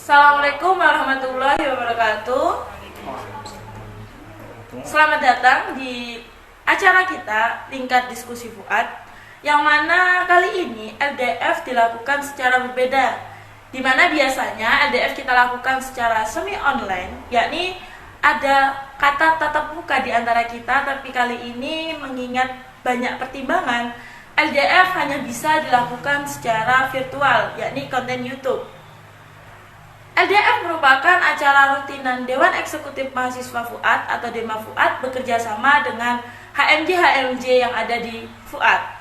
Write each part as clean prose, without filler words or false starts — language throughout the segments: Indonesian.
Assalamualaikum warahmatullahi wabarakatuh. Selamat datang di acara kita Tingkat Diskusi Fuad, yang mana kali ini LDF dilakukan secara berbeda, di mana biasanya LDF kita lakukan secara semi online, yakni ada kata tatap muka di antara kita, tapi kali ini mengingat banyak pertimbangan, LDF hanya bisa dilakukan secara virtual, yakni konten YouTube. LDF merupakan acara rutinan Dewan Eksekutif Mahasiswa Fuad atau Dema Fuad bekerja sama dengan HMJ yang ada di Fuad.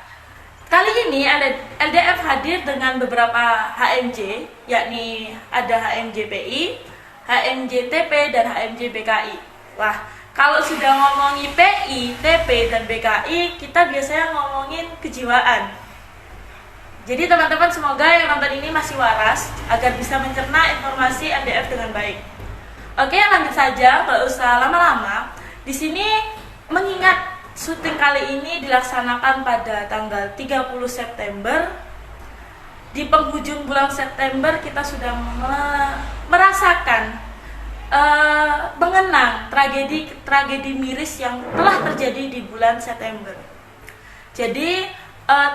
Kali ini LDF hadir dengan beberapa HMJ, yakni ada HMJ PI, HMJ TP, dan HMJ BKI. Wah, kalau sudah ngomongin PI, TP, dan BKI, kita biasanya ngomongin kejiwaan. Jadi teman-teman semoga yang nonton ini masih waras agar bisa mencerna informasi LDF dengan baik. Oke, lanjut saja, nggak usah lama-lama. Di sini mengingat syuting kali ini dilaksanakan pada tanggal 30 September. Di penghujung bulan September kita sudah merasakan mengenang tragedi miris yang telah terjadi di bulan September. Jadi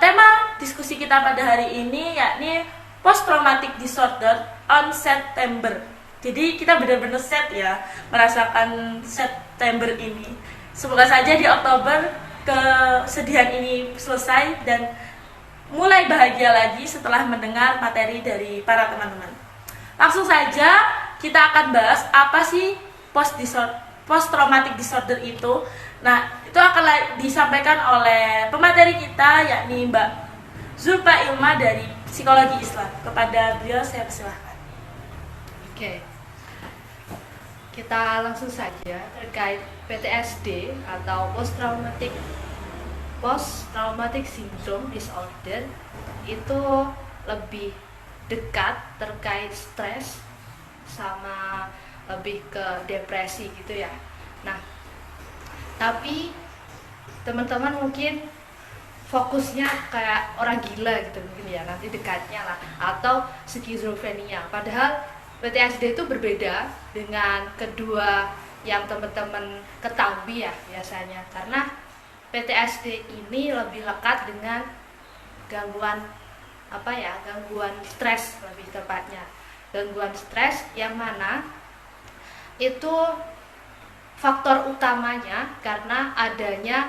tema diskusi kita pada hari ini yakni Post Traumatic Disorder on September. Jadi kita benar-benar set ya merasakan September ini. Semoga saja di Oktober kesedihan ini selesai dan mulai bahagia lagi setelah mendengar materi dari para teman-teman. Langsung saja kita akan bahas apa sih post traumatic disorder itu. Nah, itu akan disampaikan oleh pemateri kita yakni Mbak Zulfa Ilma dari Psikologi Islam. Kepada beliau saya persilahkan. Oke. Kita langsung saja terkait PTSD atau post traumatic syndrome disorder, itu lebih dekat terkait stres sama lebih ke depresi gitu ya. Nah, tapi teman-teman mungkin fokusnya kayak orang gila gitu mungkin ya, nanti dekatnya lah, atau skizofrenia. Padahal PTSD itu berbeda dengan kedua yang teman-teman ketahui ya biasanya, karena PTSD ini lebih lekat dengan gangguan gangguan stres, lebih tepatnya gangguan stres yang mana itu faktor utamanya karena adanya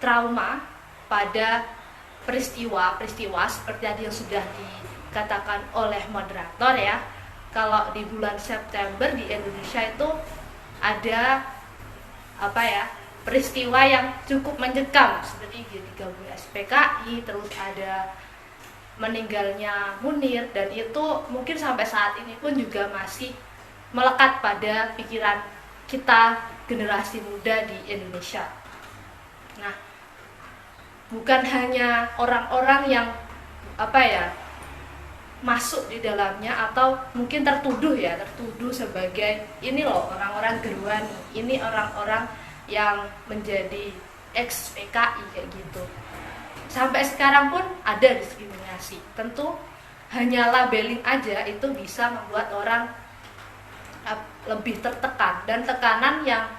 trauma pada peristiwa seperti tadi yang sudah dikatakan oleh moderator ya. Kalau di bulan September di Indonesia itu ada peristiwa yang cukup mencekam seperti G30 SPKI, terus ada meninggalnya Munir, dan itu mungkin sampai saat ini pun juga masih melekat pada pikiran kita generasi muda di Indonesia. Nah, bukan hanya orang-orang yang masuk di dalamnya atau mungkin tertuduh sebagai ini loh orang-orang Gerwani, ini orang-orang yang menjadi ex PKI kayak gitu. Sampai sekarang pun ada diskriminasi. Tentu hanya labeling aja itu bisa membuat orang lebih tertekan, dan tekanan yang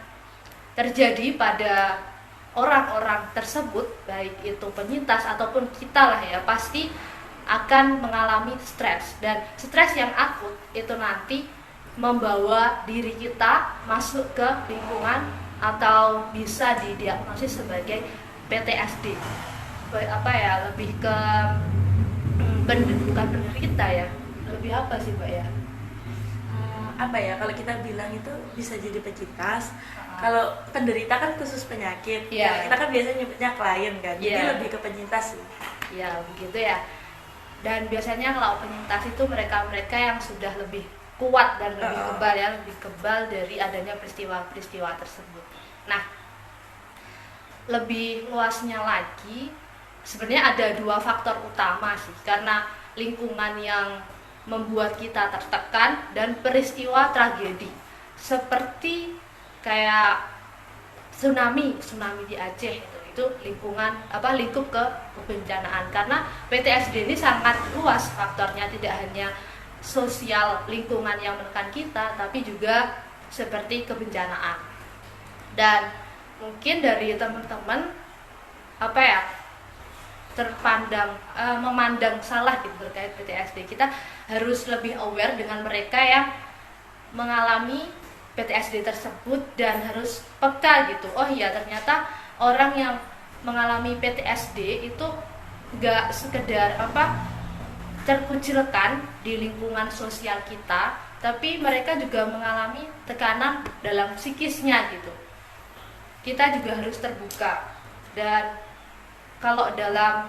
terjadi pada orang-orang tersebut, baik itu penyintas ataupun kita lah ya, pasti akan mengalami stres, dan stres yang akut itu nanti membawa diri kita masuk ke lingkungan atau bisa didiagnosis sebagai PTSD. Lebih ke bukan penderita ya, lebih apa sih Mbak ya? Kalau kita bilang itu bisa jadi penyintas. Kalau penderita kan khusus penyakit. Yeah. Kita kan biasanya nyebutnya klien kan. Jadi lebih ke penyintas sih. Ya begitu ya. Dan biasanya kalau penyintas itu mereka yang sudah lebih kuat dan lebih kebal ya, lebih kebal dari adanya peristiwa-peristiwa tersebut. Nah, lebih luasnya lagi, sebenarnya ada dua faktor utama sih, karena lingkungan yang membuat kita tertekan dan peristiwa tragedi seperti kayak tsunami di Aceh itu lingkup ke kebencanaan, karena PTSD ini sangat luas faktornya, tidak hanya sosial lingkungan yang menekan kita, tapi juga seperti kebencanaan. Dan mungkin dari teman-teman memandang salah gitu terkait PTSD, kita harus lebih aware dengan mereka yang mengalami PTSD tersebut dan harus peka gitu. Oh iya, ternyata orang yang mengalami PTSD itu gak sekedar terkucilkan di lingkungan sosial kita, tapi mereka juga mengalami tekanan dalam psikisnya gitu. Kita juga harus terbuka. Dan kalau dalam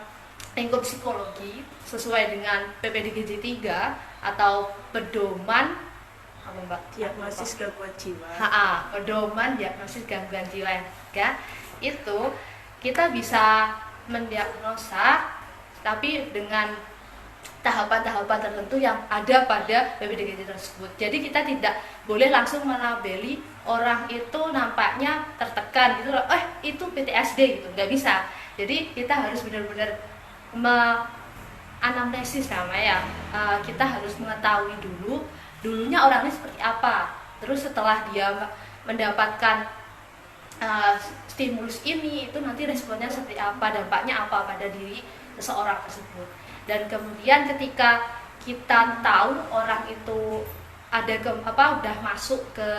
lingkup psikologi sesuai dengan PPDGJ 3 atau pedoman diagnosis gangguan jiwa. Pedoman diagnosis gangguan jiwa ya, itu kita bisa mendiagnosa tapi dengan tahapan-tahapan tertentu yang ada pada PPDGJ tersebut. Jadi kita tidak boleh langsung melabeli orang itu nampaknya tertekan gitu loh, itu PTSD gitu, nggak bisa. Jadi kita harus benar-benar anamnesis namanya, kita harus mengetahui dulunya orangnya seperti apa. Terus setelah dia mendapatkan stimulus ini, itu nanti responnya seperti apa, dampaknya apa pada diri seseorang tersebut. Dan kemudian ketika kita tahu orang itu udah masuk ke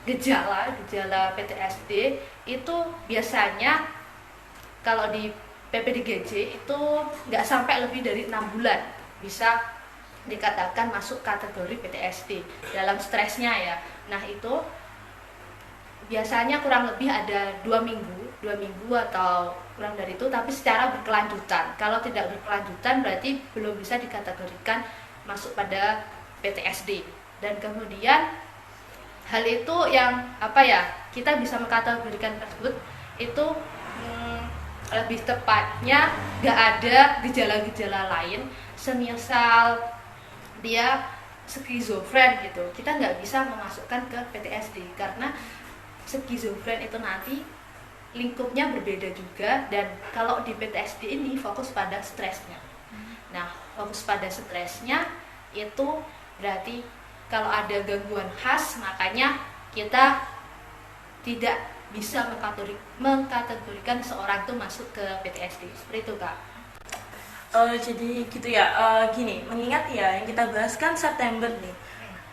gejala PTSD, itu biasanya kalau di PPDGJ itu nggak sampai lebih dari 6 bulan bisa dikatakan masuk kategori PTSD dalam stresnya ya. Nah itu biasanya kurang lebih ada 2 minggu atau kurang dari itu, tapi secara berkelanjutan. Kalau tidak berkelanjutan berarti belum bisa dikategorikan masuk pada PTSD. Dan kemudian hal itu yang kita bisa mengkategorikan tersebut itu lebih tepatnya nggak ada gejala-gejala lain, semisal dia skizofren gitu, kita nggak bisa memasukkan ke PTSD karena skizofren itu nanti lingkupnya berbeda juga. Dan kalau di PTSD ini fokus pada stresnya. Nah, fokus pada stresnya itu berarti kalau ada gangguan khas, makanya kita tidak bisa mengkategorikan seorang itu masuk ke PTSD. Seperti itu, Kak. Jadi gitu ya, gini, mengingat ya yang kita bahas kan September nih,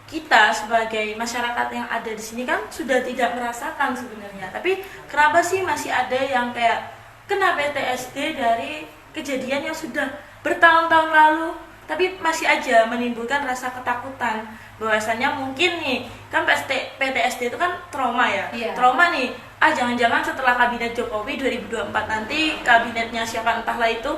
kita sebagai masyarakat yang ada di sini kan sudah tidak merasakan sebenarnya, tapi kenapa sih masih ada yang kayak kena PTSD dari kejadian yang sudah bertahun-tahun lalu, tapi masih aja menimbulkan rasa ketakutan bahwasanya mungkin nih kan PTSD itu kan trauma ya, trauma nih, jangan-jangan setelah kabinet Jokowi 2024 nanti kabinetnya siapa entahlah itu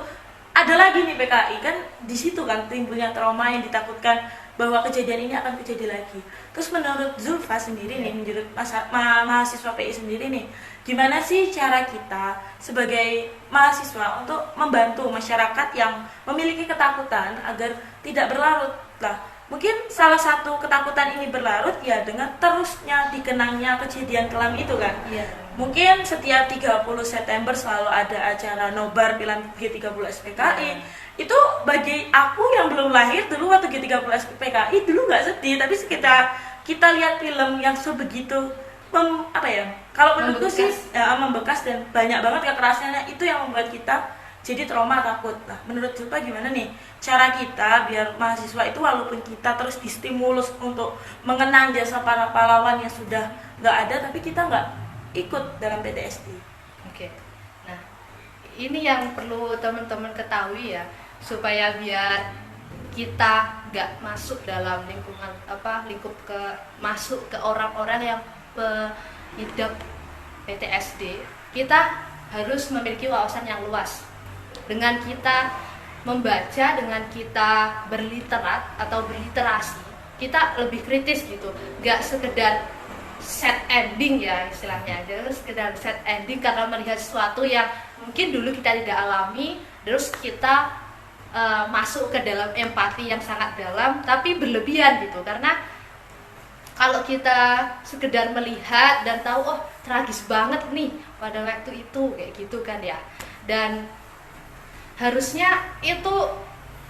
ada lagi nih PKI, kan di situ kan timbulnya trauma yang ditakutkan bahwa kejadian ini akan terjadi lagi. Terus menurut Zulfa sendiri nih, menurut mahasiswa PI sendiri nih, gimana sih cara kita sebagai mahasiswa untuk membantu masyarakat yang memiliki ketakutan agar tidak berlarut lah? Mungkin salah satu ketakutan ini berlarut ya dengan terusnya dikenangnya kejadian kelam itu kan. Mungkin setiap 30 September selalu ada acara nobar film G30 SPKI. Itu bagi aku yang belum lahir dulu waktu G30 SPKI dulu nggak sedih, tapi kita lihat film yang sebegitu kalau menurutku sih membekas dan banyak banget kekerasannya, itu yang membuat kita jadi trauma, takut. Nah, menurut Zulfa gimana nih cara kita biar mahasiswa itu walaupun kita terus distimulus untuk mengenang jasa para pahlawan yang sudah nggak ada, tapi kita nggak ikut dalam PTSD. Oke. Nah, ini yang perlu teman-teman ketahui ya, supaya biar kita nggak masuk dalam masuk ke orang-orang yang pengidap PTSD, kita harus memiliki wawasan yang luas. Dengan kita membaca, dengan kita berliterat atau berliterasi, kita lebih kritis gitu, nggak sekedar set ending ya istilahnya aja, sekedar set ending karena melihat sesuatu yang mungkin dulu kita tidak alami, terus kita masuk ke dalam empati yang sangat dalam tapi berlebihan gitu. Karena kalau kita sekedar melihat dan tahu tragis banget nih pada waktu itu kayak gitu kan ya, dan harusnya itu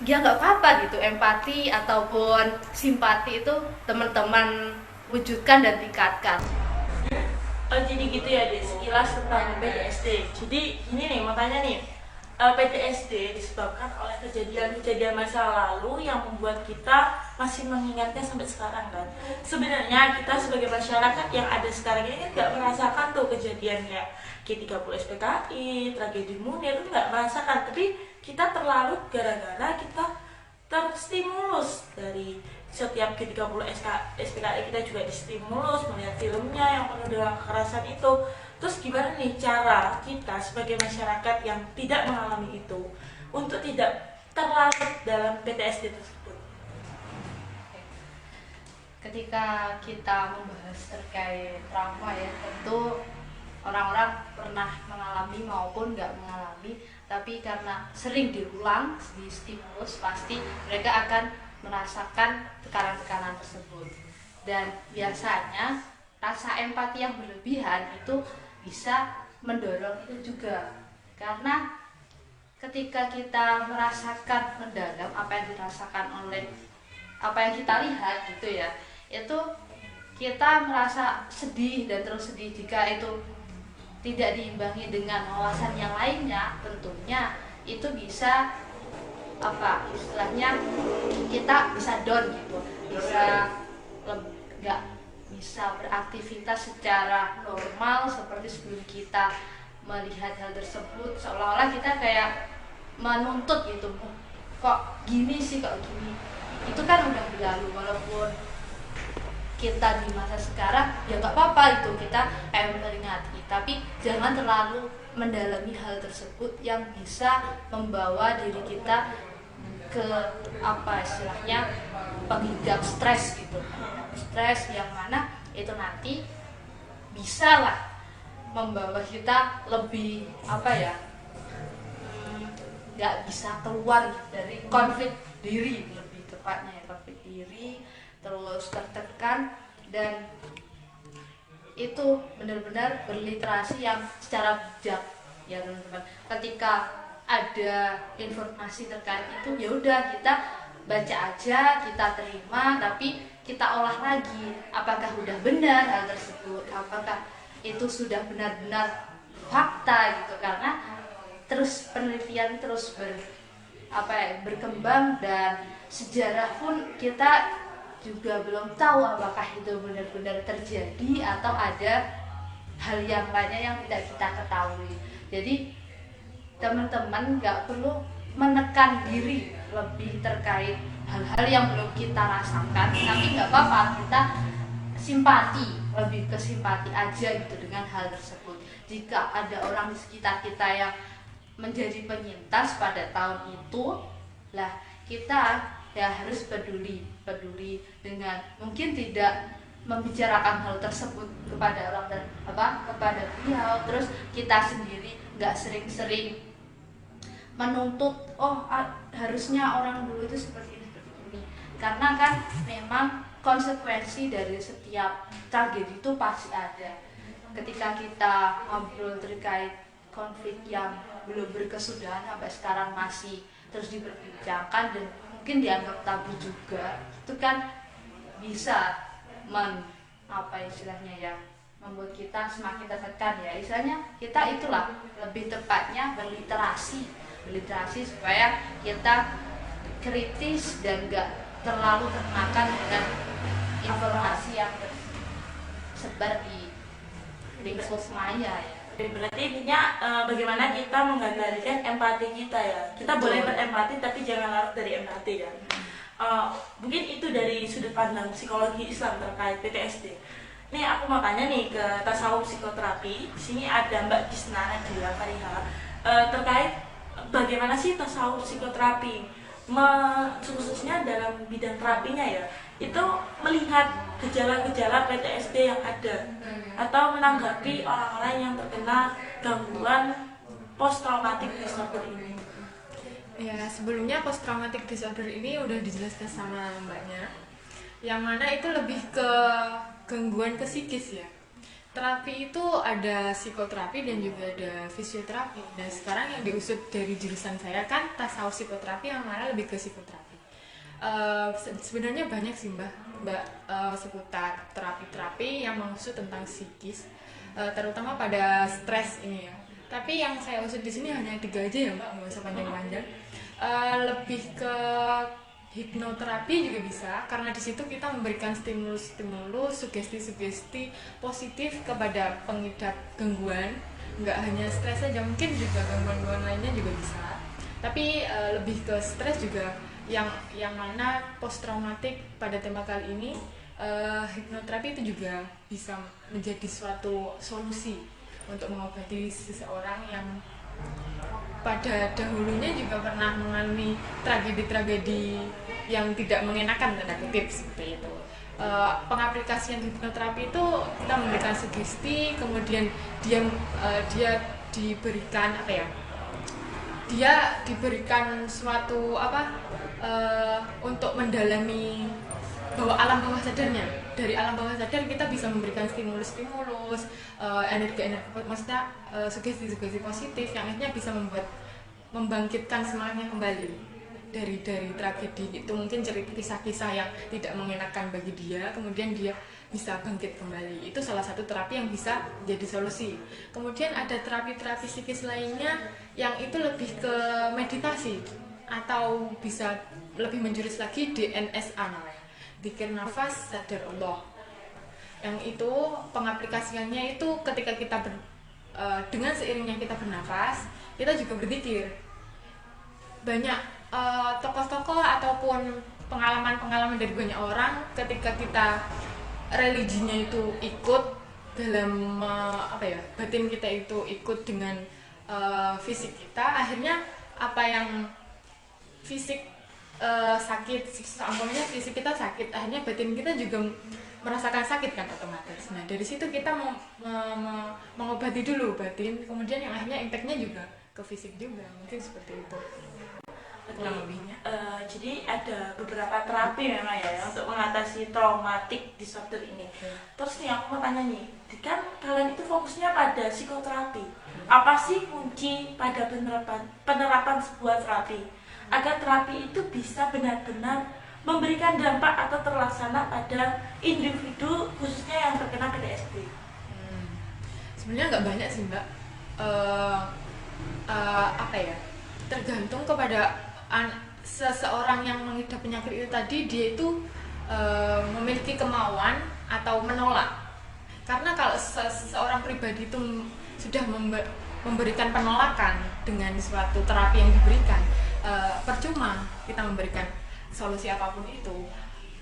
ya nggak apa-apa gitu, empati ataupun simpati itu teman-teman wujudkan dan tingkatkan. Oh, jadi gitu ya, Dek, sekilas tentang PTSD. Jadi ini nih, makanya nih, PTSD disebabkan oleh kejadian-kejadian masa lalu yang membuat kita masih mengingatnya sampai sekarang kan. Sebenarnya kita sebagai masyarakat yang ada sekarang ini kan nggak merasakan tuh kejadian kayak G30 SPKI, tragedi Munir, itu nggak merasakan. Tapi kita terlalu gara-gara kita terstimulus dari setiap G30 SPKI, kita juga distimulus melihat filmnya yang penuh dengan kekerasan itu. Terus gimana nih cara kita sebagai masyarakat yang tidak mengalami itu untuk tidak terlarut dalam PTSD tersebut? Ketika kita membahas terkait trauma ya, tentu orang-orang pernah mengalami maupun nggak mengalami, tapi karena sering diulang, di stimulus, pasti mereka akan merasakan tekanan-tekanan tersebut. Dan biasanya rasa empati yang berlebihan itu bisa mendorong itu juga, karena ketika kita merasakan mendalam apa yang dirasakan oleh apa yang kita lihat gitu ya, itu kita merasa sedih dan terus sedih. Jika itu tidak diimbangi dengan wawasan yang lainnya, tentunya itu bisa apa istilahnya, kita bisa down gitu, bisa nggak bisa beraktivitas secara normal seperti sebelum kita melihat hal tersebut. Seolah-olah kita kayak menuntut gitu, kok gini sih, kok gini. Itu kan udah berlalu, walaupun kita di masa sekarang ya nggak apa-apa itu kita kayak memperingati, tapi jangan terlalu mendalami hal tersebut yang bisa membawa diri kita ke apa istilahnya pengidap stres gitu, stres yang mana itu nanti bisa lah membawa kita lebih apa ya, nggak bisa keluar dari konflik diri, lebih tepatnya ya, konflik diri, terus tertekan. Dan itu benar-benar berliterasi yang secara bijak ya teman-teman. Ketika ada informasi terkait itu, ya udah kita baca aja, kita terima, tapi kita olah lagi apakah udah benar hal tersebut, apakah itu sudah benar-benar fakta gitu. Karena terus penelitian terus berkembang, dan sejarah pun kita juga belum tahu apakah itu benar-benar terjadi atau ada hal yang lainnya yang tidak kita ketahui. Jadi teman-teman nggak perlu menekan diri lebih terkait hal-hal yang belum kita rasakan, tapi nggak apa-apa kita simpati, lebih ke simpati aja gitu dengan hal tersebut. Jika ada orang di sekitar kita yang menjadi penyintas pada tahun itu, lah kita ya harus peduli dengan mungkin tidak membicarakan hal tersebut kepada orang dan kepada beliau. Terus kita sendiri nggak sering-sering menuntut harusnya orang dulu itu seperti ini, karena kan memang konsekuensi dari setiap tragedi itu pasti ada. Ketika kita ngobrol terkait konflik yang belum berkesudahan sampai sekarang masih terus diperbincangkan dan mungkin dianggap tabu juga, itu kan bisa membuat kita semakin tertekan ya. Istilahnya kita itulah lebih tepatnya berliterasi supaya kita kritis dan gak terlalu termakan dengan informasi yang tersebar di lingkup maya ya. Berarti intinya bagaimana kita menggambarkan empati kita ya. Kita boleh berempati tapi jangan larut dari empati ya. Mungkin itu dari sudut pandang psikologi Islam terkait PTSD. Nih aku mau tanya nih ke tasawuf psikoterapi. Di sini ada Mbak Kisna Nadia Fariha terkait bagaimana sih tasawuf psikoterapi, khususnya dalam bidang terapinya ya, itu melihat gejala-gejala PTSD yang ada atau menanggapi orang-orang yang terkena gangguan post traumatic disorder ini. Ya, sebelumnya post traumatic disorder ini udah dijelaskan sama mbaknya, yang mana itu lebih ke gangguan psikis ya. Terapi itu ada psikoterapi dan juga ada fisioterapi. Nah sekarang yang diusut dari jurusan saya kan tasawuf psikoterapi, yang mana lebih ke psikoterapi. Sebenarnya banyak sih mbak seputar terapi-terapi yang mengusut tentang psikis, terutama pada stres ini ya. Tapi yang saya usut di sini hanya 3 aja ya mbak, nggak usah panjang-panjang. Lebih ke hipnoterapi juga bisa, karena di situ kita memberikan stimulus-stimulus, sugesti-sugesti positif kepada pengidap gangguan, nggak hanya stres saja, mungkin juga gangguan-gangguan lainnya juga bisa. Tapi lebih ke stres juga, yang mana post traumatik pada tema kali ini, hipnoterapi itu juga bisa menjadi suatu solusi untuk mengobati seseorang yang pada dahulunya juga pernah mengalami tragedi-tragedi yang tidak mengenakan, tanda kutip seperti itu. Pengaplikasian hipnoterapi itu kita memberikan sugesti, kemudian dia diberikan apa ya? Dia diberikan suatu untuk mendalami alam bawah sadarnya. Dari alam bawah sadar kita bisa memberikan stimulus-stimulus, energi-energi, maksudnya sugesti-sugesti positif yang akhirnya bisa membangkitkan semangatnya kembali dari tragedi itu. Mungkin cerita kisah-kisah yang tidak mengenakan bagi dia, kemudian dia bisa bangkit kembali. Itu salah satu terapi yang bisa jadi solusi. Kemudian ada terapi-terapi psikis lainnya yang itu lebih ke meditasi, atau bisa lebih menjurus lagi DNSA namanya, Dzikir Nafas Sadar Allah. Yang itu pengaplikasiannya itu ketika kita dengan seiringnya kita bernafas, kita juga berzikir. Banyak tokoh-tokoh ataupun pengalaman-pengalaman dari banyak orang, ketika kita religinya itu ikut dalam batin kita itu ikut dengan fisik kita, akhirnya apa yang fisik sakit, umpamanya fisik kita sakit, akhirnya batin kita juga merasakan sakit kan otomatis. Nah dari situ kita mengobati dulu batin, kemudian yang akhirnya impactnya juga ke fisik juga, mungkin seperti itu kurang lebihnya. Jadi ada beberapa terapi memang ya untuk mengatasi traumatic disorder ini. Terus nih aku mau tanya nih, kan kalian itu fokusnya pada psikoterapi. Apa sih kunci pada penerapan sebuah terapi agar terapi itu bisa benar-benar memberikan dampak atau terlaksana pada individu khususnya yang terkena PTSD? Sebenarnya nggak banyak sih mbak. Tergantung kepada seseorang yang mengidap penyakit itu tadi, dia itu memiliki kemauan atau menolak. Karena kalau seseorang pribadi itu sudah memberikan penolakan dengan suatu terapi yang diberikan, percuma kita memberikan solusi apapun itu.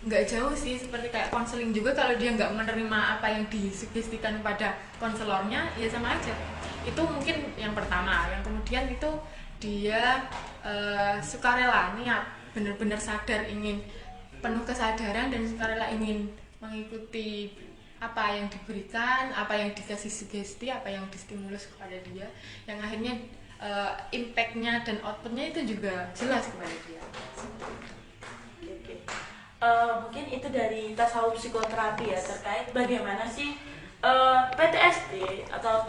Nggak jauh sih seperti kayak konseling juga, kalau dia nggak menerima apa yang disugestikan pada konselornya, ya sama aja. Itu mungkin yang pertama. Yang kemudian itu dia sukarela, niat, benar-benar sadar, ingin penuh kesadaran dan sukarela ingin mengikuti apa yang diberikan, apa yang dikasih sugesti, apa yang distimulus kepada dia, yang akhirnya impact-nya dan output-nya itu juga jelas kepada dia. Mungkin itu dari tasawuf psikoterapi ya, terkait bagaimana sih PTSD atau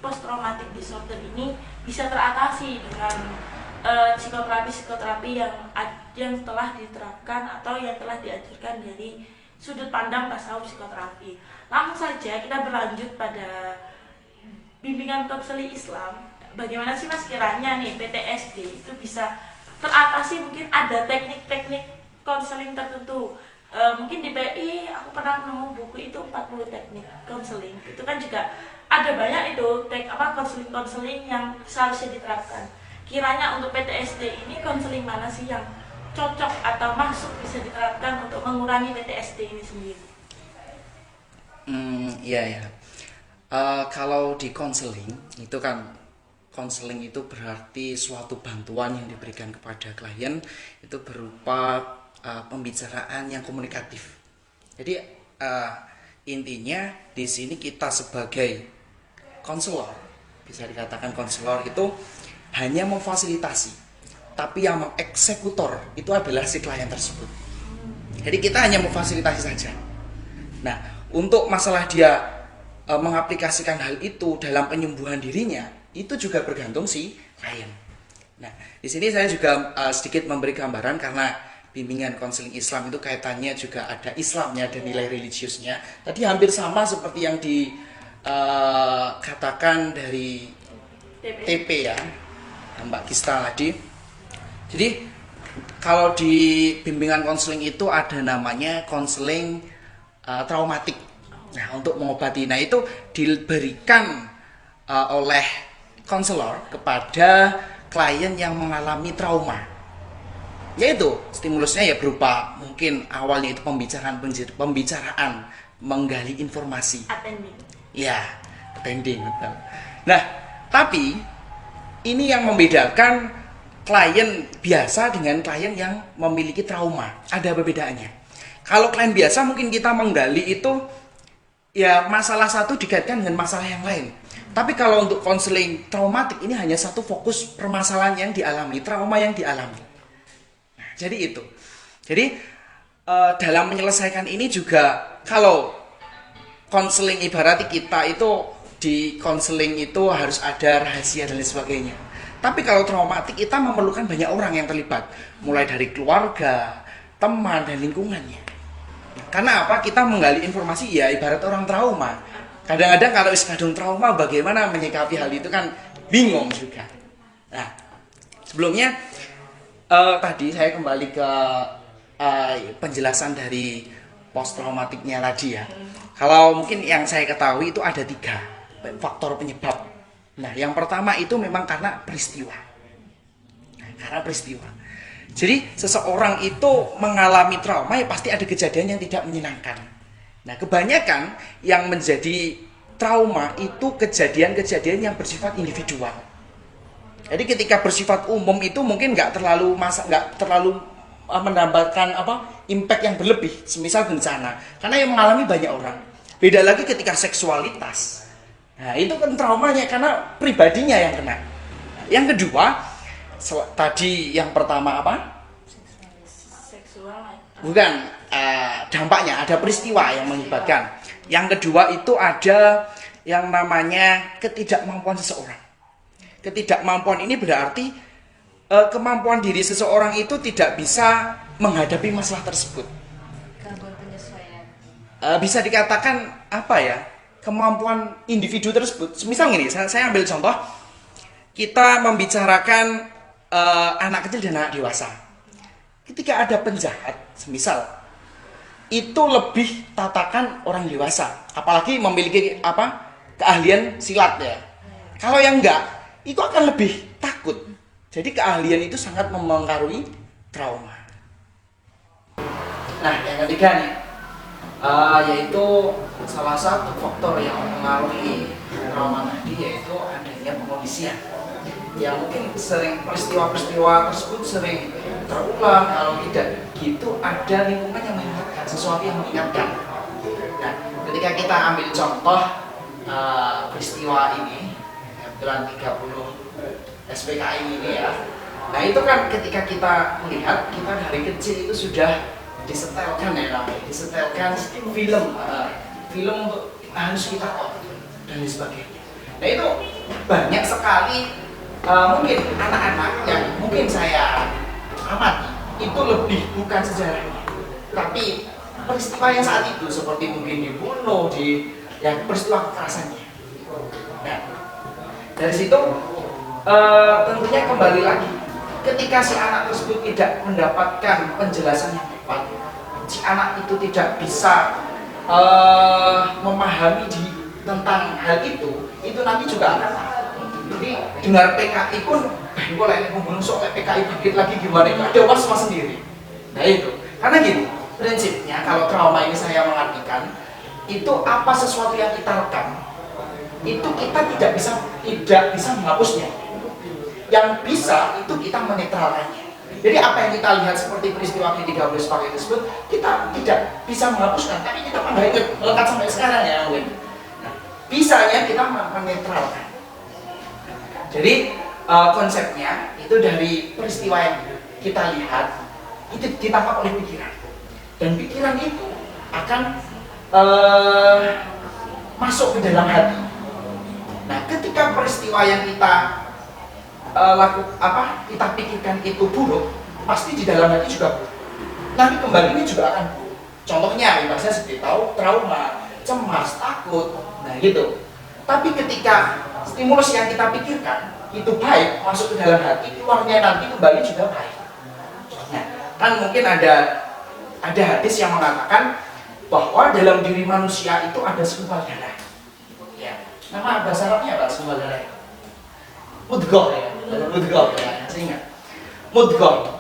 post traumatic disorder ini bisa teratasi dengan psikoterapi yang telah diterapkan atau yang telah diajarkan dari sudut pandang tasawuf psikoterapi. Langsung saja kita berlanjut pada bimbingan konseling Islam. Bagaimana sih Mas kiranya nih PTSD itu bisa teratasi? Mungkin ada teknik-teknik konseling tertentu. Mungkin di PI aku pernah nemu buku itu 40 teknik konseling. Itu kan juga ada banyak itu konseling yang seharusnya diterapkan. Kiranya untuk PTSD ini konseling mana sih yang cocok atau masuk bisa diterapkan untuk mengurangi PTSD ini sendiri? Iya. Kalau di konseling itu kan, konseling itu berarti suatu bantuan yang diberikan kepada klien itu berupa pembicaraan yang komunikatif. Jadi intinya di sini kita sebagai konselor, bisa dikatakan konselor itu hanya memfasilitasi, tapi yang mengeksekutor itu adalah si klien tersebut. Jadi kita hanya memfasilitasi saja. Nah, untuk masalah dia mengaplikasikan hal itu dalam penyembuhan dirinya, itu juga bergantung si klien. Nah, di sini saya juga sedikit memberi gambaran karena bimbingan konseling Islam itu kaitannya juga ada Islamnya dan nilai religiusnya. Tadi hampir sama seperti yang dikatakan dari TP ya, Mbak Gista tadi. Jadi kalau di bimbingan konseling itu ada namanya konseling traumatik. Nah, untuk mengobati, nah itu diberikan oleh konselor kepada klien yang mengalami trauma. Yaitu stimulusnya ya berupa mungkin awalnya itu pembicaraan menggali informasi. Attending. Ya, attending betul. Nah, tapi ini yang membedakan klien biasa dengan klien yang memiliki trauma. Ada perbedaannya. Kalau klien biasa mungkin kita menggali itu ya masalah satu dikaitkan dengan masalah yang lain. Tapi kalau untuk konseling traumatik ini hanya satu fokus permasalahan yang dialami, trauma yang dialami. Nah, jadi itu. Jadi dalam menyelesaikan ini juga kalau konseling ibarat kita itu di konseling itu harus ada rahasia dan lain sebagainya. Tapi kalau traumatik kita memerlukan banyak orang yang terlibat, mulai dari keluarga, teman dan lingkungannya. Karena apa? Kita menggali informasi ya ibarat orang trauma. Kadang-kadang kalau kadung trauma bagaimana menyikapi hal itu kan bingung juga. Nah, sebelumnya tadi saya kembali ke penjelasan dari post traumatiknya tadi ya. Kalau mungkin yang saya ketahui itu ada 3 faktor penyebab. Nah, yang pertama itu memang karena peristiwa. Karena peristiwa. Jadi seseorang itu mengalami trauma ya pasti ada kejadian yang tidak menyenangkan. Nah, kebanyakan yang menjadi trauma itu kejadian-kejadian yang bersifat individual. Jadi ketika bersifat umum itu mungkin nggak terlalu menambahkan impact yang berlebih, semisal bencana, karena yang mengalami banyak orang. Beda lagi ketika seksualitas. Nah, itu kan traumanya karena pribadinya yang kena. Yang kedua, tadi yang pertama apa? Seksual. Bukan dampaknya, ada peristiwa yang mengakibatkan. Yang kedua itu ada yang namanya ketidakmampuan seseorang. Ketidakmampuan ini berarti kemampuan diri seseorang itu tidak bisa menghadapi masalah tersebut. Gangguan penyesuaian. Bisa dikatakan apa ya? Kemampuan individu tersebut. Misal gini, saya ambil contoh. Kita membicarakan anak kecil dan anak dewasa. Ketika ada penjahat, semisal itu lebih tatakan orang dewasa, apalagi memiliki keahlian silat ya. Kalau yang enggak, itu akan lebih takut. Jadi keahlian itu sangat mempengaruhi trauma. Nah, yang ketiga nih, yaitu salah satu faktor yang mempengaruhi trauma tadi yaitu adanya pengkondisian. Ya mungkin sering peristiwa-peristiwa tersebut sering terulang, kalau tidak gitu ada lingkungan yang mengingatkan, sesuatu yang mengingatkan. Nah, ketika kita ambil contoh peristiwa ini, kebetulan 30 SPKI ini ya. Nah itu kan ketika kita melihat, kita dari kecil itu sudah disetelkan ya namanya, disetelkan film untuk harus kita dan sebagainya. Nah itu banyak sekali mungkin anak-anak yang mungkin saya amati itu lebih bukan sejarahnya, tapi peristiwa yang saat itu seperti mungkin dibunuh, peristiwa kekerasannya. Nah, dari situ tentunya kembali lagi, ketika si anak tersebut tidak mendapatkan penjelasan yang tepat, si anak itu tidak bisa memahami tentang hal itu nanti juga akan takut. Jadi dengar PKI pun, gue lagi membunuh soal PKI bangkit lagi gimana, itu ada was-was sendiri. Nah itu, karena gini, prinsipnya kalau trauma ini saya mengartikan, itu apa sesuatu yang kita rekam, itu kita tidak bisa menghapusnya. Yang bisa itu kita menetralkannya. Jadi apa yang kita lihat seperti peristiwa G30 SPKI tersebut, kita tidak bisa menghapuskan, tapi kita nggak ingat melekat sampai sekarang ya mungkin. Nah, bisanya kita menetralkan. Jadi konsepnya itu dari peristiwa yang kita lihat itu ditangkap oleh pikiran, dan pikiran itu akan masuk ke dalam hati. Nah, ketika peristiwa yang kita kita pikirkan itu buruk, pasti di dalam hati juga buruk. Nanti kembali ini juga akan buruk. Contohnya, misalnya seperti trauma, cemas, takut, nah gitu. Tapi ketika stimulus yang kita pikirkan itu baik, masuk ke dalam hati, keluarnya nanti kembali juga baik. Nah, kan mungkin ada hadis yang mengatakan bahwa dalam diri manusia itu ada segumpal darah. Ya, nama bahasa Arabnya apa segumpal darah? Mudghah ya, mudghah ya, saya ingat. Mudghah.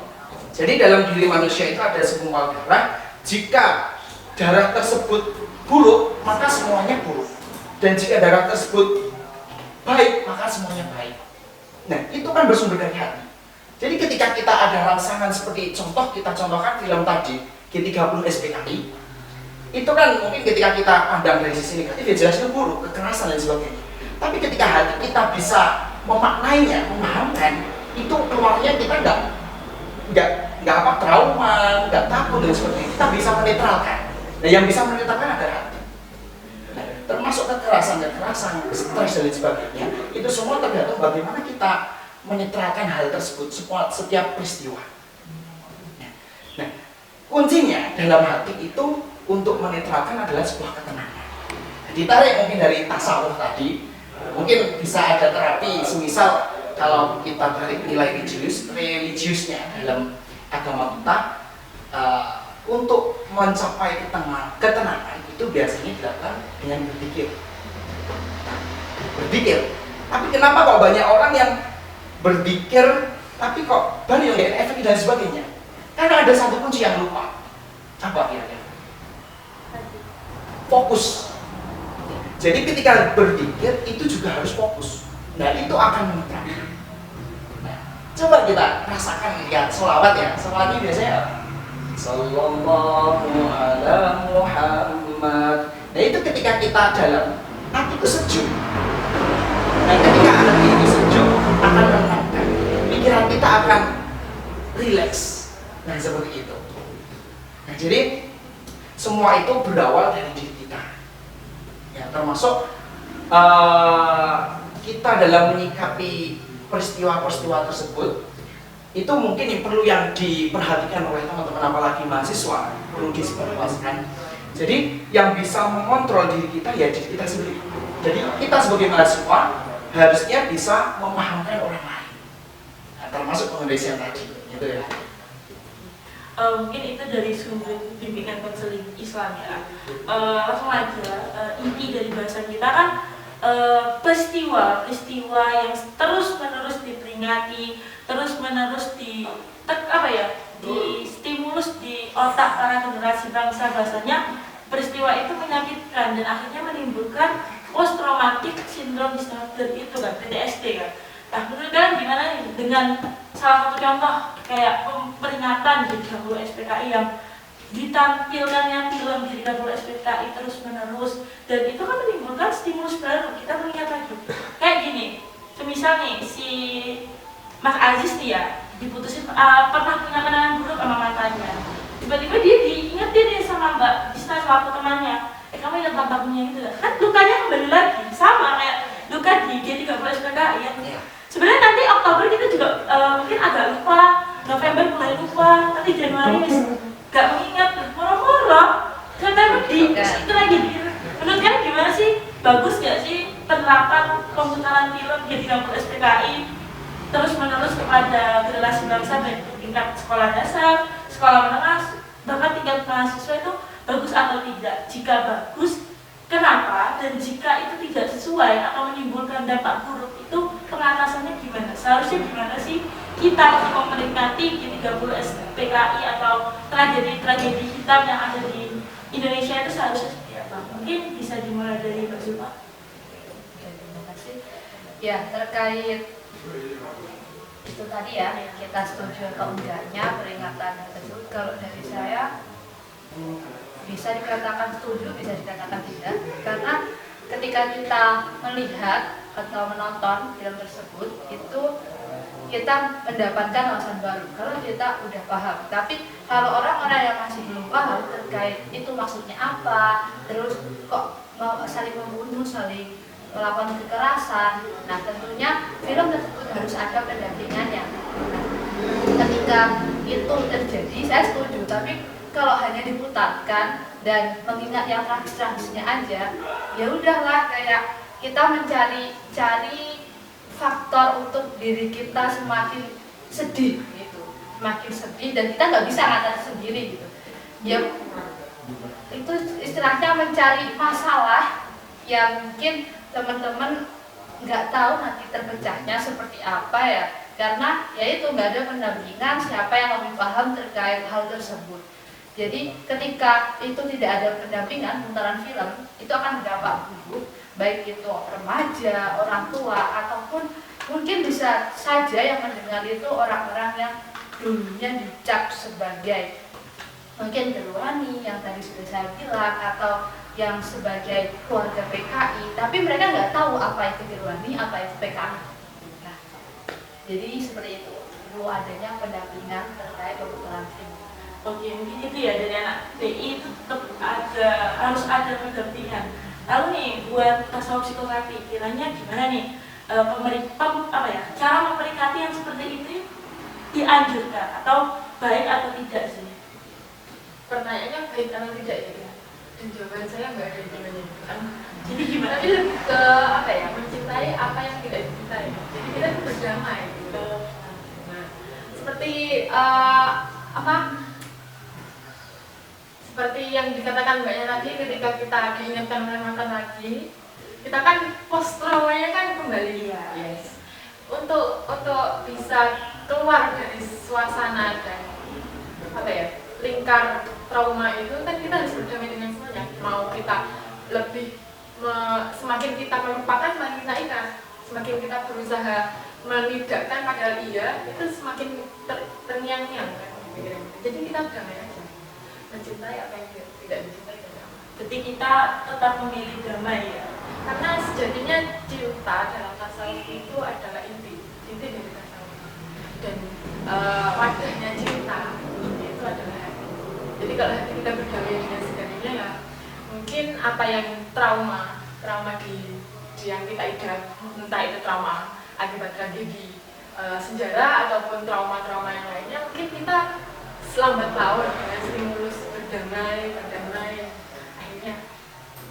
Jadi dalam diri manusia itu ada segumpal darah. Jika darah tersebut buruk, maka semuanya buruk. Dan jika darah tersebut baik, maka semuanya baik. Nah, itu kan bersumber dari hati. Jadi ketika kita ada rangsangan seperti kita contohkan film tadi, G30 SPKI, itu kan mungkin ketika kita pandang dari sisi negatif, ya jelas itu buruk, kekerasan dan sebagainya. Tapi ketika hati kita bisa memaknainya, memahamkan, itu keluarnya kita nggak trauma, nggak takut dan sebagainya. Kita bisa menetralkan. Nah, yang bisa menetralkan ada hati. Nah, termasuk kekerasan, stres dan sebagainya, itu semua tergantung bagaimana kita menetralkan hal tersebut setiap peristiwa. Nah, kuncinya dalam hati itu untuk menetralkan adalah sebuah ketenangan. Ditarik mungkin dari tasawuf tadi, mungkin bisa ada terapi, semisal kalau kita tarik nilai religiusnya dalam agama kita, untuk mencapai ketenangan itu biasanya dilakukan dengan berpikir. Tapi kenapa kok banyak orang yang berpikir tapi kok banyak yang efek dan sebagainya? Karena ada satu kunci yang lupa. Apa kira-kira? Fokus. Jadi ketika berpikir itu juga harus fokus. Nah, itu akan menetralkan. Nah, coba kita rasakan, lihat sholawat ya. Sholawatnya biasanya Sallallahu ala Muhammad. Nah, itu ketika kita dalam hati itu sejuk. Nah, ketika hati itu sejuk akan menenangkan. Pikiran kita akan rileks. Nah, seperti itu. Nah, jadi semua itu berawal dari diri kita. Ya, termasuk kita dalam menyikapi peristiwa-peristiwa tersebut, itu mungkin yang perlu yang diperhatikan oleh teman-teman, apalagi mahasiswa, perlu disebarluaskan. Jadi yang bisa mengontrol diri kita ya diri kita sendiri. Jadi kita sebagai mahasiswa harusnya bisa memahamkan orang lain. Nah, termasuk pengendalian tadi, gitu ya. Mungkin itu dari sumber bimbingan konseling Islam ya. Langsung aja, inti dari bahasan kita kan peristiwa yang terus-menerus diperingati, terus-menerus di stimulus di otak para generasi bangsa, bahasanya peristiwa itu menyakitkan dan akhirnya menimbulkan post traumatic syndrome disorder itu kan, PTSD kan. Nah, menurut kalian gimana nih dengan salah satu contoh kayak peringatan di 30 SPKI yang ditampilkannya film di 30 SPKI terus menerus, dan itu kan menimbulkan stimulus baru, kita mengingat lagi kayak gini, semisal nih si Mas Aziz nih ya diputusin pernah punya kenangan buruk sama mantannya, tiba-tiba dia diingetin nih sama Mbak Disna selaku temannya, kamu ingat mantannya itu kan, lukanya kembali lagi sama kayak luka di G30 SPKI ya. Sebenarnya nanti Oktober kita juga mungkin agak lupa, November mulai lupa, nanti Januari gak mengingat, moro-moro September itu lagi. Menurut kalian gimana sih? Bagus gak sih penerapan pemutaran film G30 SPKI terus menerus kepada generasi bangsa baik tingkat sekolah dasar, sekolah menengah, bahkan tingkat mahasiswa itu bagus atau tidak? Jika bagus, kenapa? Dan jika itu tidak sesuai atau menimbulkan dampak buruk, itu pengatasannya gimana? Seharusnya gimana sih kita untuk memperingati G30 SPKI atau tragedi-tragedi hitam yang ada di Indonesia itu seharusnya seperti apa? Mungkin bisa dimulai dari Mbak Zulfa. Terima kasih. Ya, terkait itu tadi ya, kita setuju atau enggaknya peringatan tersebut. Kalau dari saya bisa dikatakan setuju, bisa dikatakan tidak, karena ketika kita melihat atau menonton film tersebut itu kita mendapatkan wawasan baru kalau kita udah paham. Tapi kalau orang-orang yang masih belum paham terkait itu maksudnya apa, terus kok saling membunuh, saling melakukan kekerasan. Nah, tentunya film tersebut harus ada pendampingannya. Nah, ketika itu terjadi, saya setuju. Tapi kalau hanya diputarkan dan mengingat yang tragis-tragisnya aja, ya udahlah, kayak kita cari faktor untuk diri kita semakin sedih gitu, semakin sedih, dan kita nggak bisa ngatasi sendiri gitu. Ya itu istilahnya mencari masalah yang mungkin teman-teman nggak tahu nanti terpecahnya seperti apa ya, karena ya itu nggak ada pendampingan siapa yang lebih paham terkait hal tersebut. Jadi ketika itu tidak ada pendampingan putaran film, itu akan berdampak buruk, baik itu remaja, orang tua, ataupun mungkin bisa saja yang mendengar itu orang-orang yang dulunya dicap sebagai mungkin gerwani yang tadi sudah saya bilang, atau yang sebagai keluarga PKI, tapi mereka nggak tahu apa itu gerwani, apa itu PKI. Nah, jadi seperti itu, perlu adanya pendampingan terkait pemutaran film. Oke, mungkin itu ya, dari anak TI itu tetap harus ada pendampingan. Lalu nih, buat tasawuf psikoterapi, kiranya gimana nih cara memperingati yang seperti itu dianjurkan atau baik atau tidak sih? Pertanyaannya baik atau tidak ya? Dan jawaban saya nggak ada jawabannya. Jadi gimana? Tapi lebih ke mencintai apa yang tidak dicintai. Jadi kita tuh berdamai gitu. Nah, seperti seperti yang dikatakan Mbaknya tadi, ketika kita diingatkan oleh mantan lagi, kita kan post traumanya kan kembali. Yes. Untuk bisa keluar dari suasana dan lingkar trauma itu kan kita harus berdamai dengan semuanya. Mau kita semakin kita melupakan, semakin kita ingat, semakin kita berusaha menidakkan padahal iya, itu semakin terngiang-ngiang kan. Jadi kita damai aja, mencintai apa yang tidak dicintai dan damai. Jadi kita tetap memilih damai ya. Karena sejatinya cinta dalam tasawuf itu adalah inti dari tasawuf, dan wadahnya cinta itu adalah hati. Jadi kalau hati kita berdamai dengan segalanya, ya mungkin apa yang trauma di yang kita idap, entah itu trauma akibat tragedi sejarah ataupun trauma yang lainnya, mungkin kita selambat laun dengan stimulus berdamai, akhirnya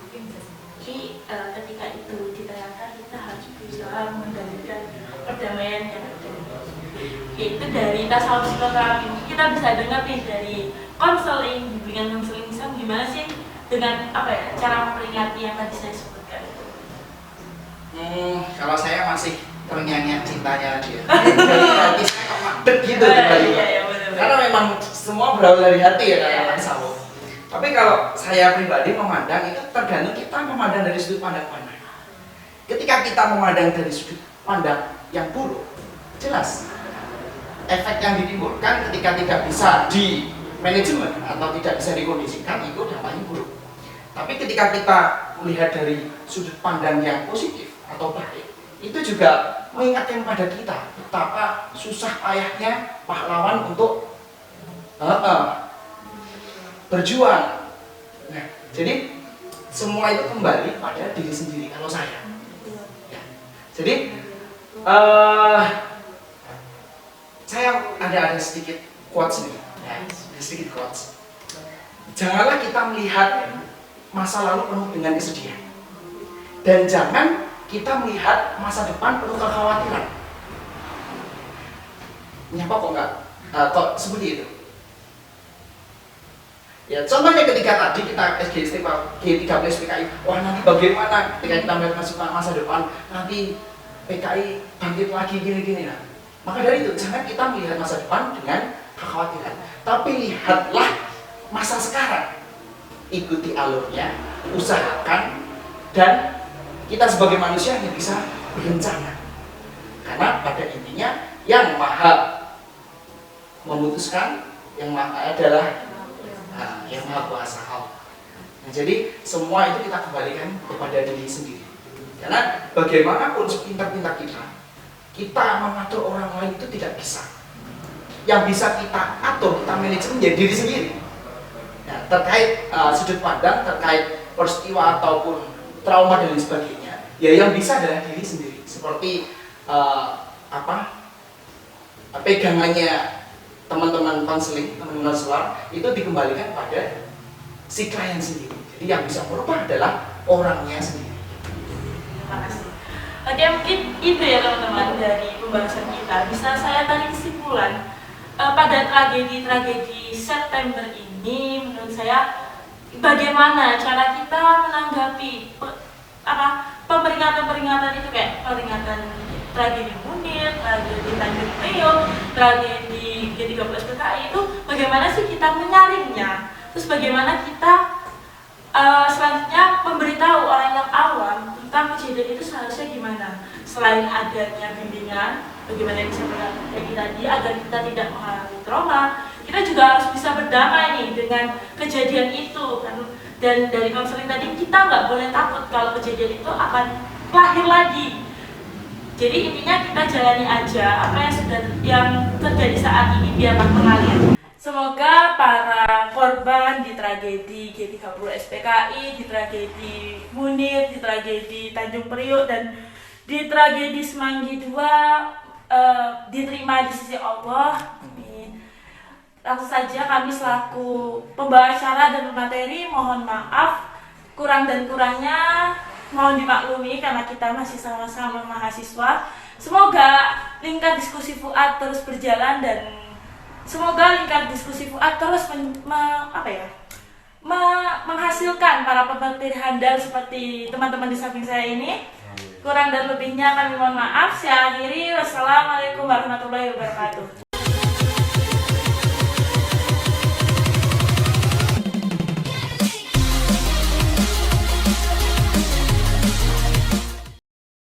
mungkin bisa sembuh. Jadi ketika itu ditayangkan, kita harus berusaha mengendalikan perdamaian yang ada. Itu dari tasawuf psikoterapi. Kita bisa dengar nih dari konseling, bimbingan konseling Islam, gimana sih dengan cara memperingati yang tadi saya sebutkan. Kalau saya masih terngiang-ngiang cintanya dia. Dari hati saya kok mandek gitu. Karena memang semua berawal dari hati ya dalam tasawuf. Tapi kalau saya pribadi memandang, itu tergantung kita memandang dari sudut pandang mana. Ketika kita memandang dari sudut pandang yang buruk, jelas efek yang ditimbulkan ketika tidak bisa di manajemen atau tidak bisa dikondisikan, itu dampaknya buruk. Tapi ketika kita melihat dari sudut pandang yang positif atau baik, itu juga mengingatkan pada kita betapa susah payahnya pahlawan untuk berjuang. Nah, jadi semua itu kembali pada diri sendiri kalau saya. Ya. Jadi saya ada sedikit quotes nih, sedikit quotes. Janganlah kita melihat masa lalu penuh dengan kesedihan, dan jangan kita melihat masa depan penuh kekhawatiran. Nyapa kok seperti itu? Ya, contohnya ketika tadi kita G13 PKI, wah nanti bagaimana ketika kita melihat masa depan, nanti PKI bangkit lagi gini-gini. Nah, maka dari itu jangan kita melihat masa depan dengan kekhawatiran, tapi lihatlah masa sekarang, ikuti alurnya, usahakan, dan kita sebagai manusia yang bisa berencana. Karena pada intinya yang maha memutuskan, yang maha adalah yang maha kuasa Allah. Nah, jadi semua itu kita kembalikan kepada diri sendiri. Karena bagaimanapun sepintar-pintar kita mengatur orang lain itu tidak bisa. Yang bisa kita atur, kita manajemen menjadi diri sendiri. Nah, terkait sudut pandang, terkait peristiwa ataupun trauma dan lain sebagainya, ya yang bisa adalah diri sendiri. Seperti pegangannya teman-teman konseling, teman-teman konselor itu dikembalikan pada si klien sendiri. Jadi yang bisa merubah adalah orangnya sendiri. Terima kasih. Oke, mungkin itu ya teman-teman dari pembahasan kita. Bisa saya tarik kesimpulan pada tragedi-tragedi September ini, menurut saya bagaimana cara kita menanggapi peringatan-peringatan itu, kayak peringatan tragedi Munir, tragedi Tanjung Priok, tragedi G30 SPKI itu bagaimana sih kita menyaringnya? Terus bagaimana kita selanjutnya memberitahu orang yang awam tentang kejadian itu seharusnya gimana? Selain adanya bimbingan, bagaimana yang bisa berlari tadi agar kita tidak mengalami trauma, kita juga harus bisa berdamai nih dengan kejadian itu kan. Dan dari konseling tadi kita nggak boleh takut kalau kejadian itu akan lahir lagi. Jadi intinya kita jalani aja apa yang terjadi saat ini biarlah mengalir. Semoga para korban di tragedi G30 SPKI, di tragedi Munir, di tragedi Tanjung Priok, dan di tragedi Semanggi II diterima di sisi Allah. Amin. Langsung saja kami selaku pembawa acara dan pemateri mohon maaf kurang dan kurangnya, mohon dimaklumi karena kita masih sama-sama mahasiswa. Semoga lingkar diskusi Fuad terus berjalan dan semoga lingkar diskusi Fuad terus menghasilkan para pemateri handal seperti teman-teman di samping saya ini. Kurang dan lebihnya kami mohon maaf. Saya akhiri. Wassalamualaikum warahmatullahi wabarakatuh.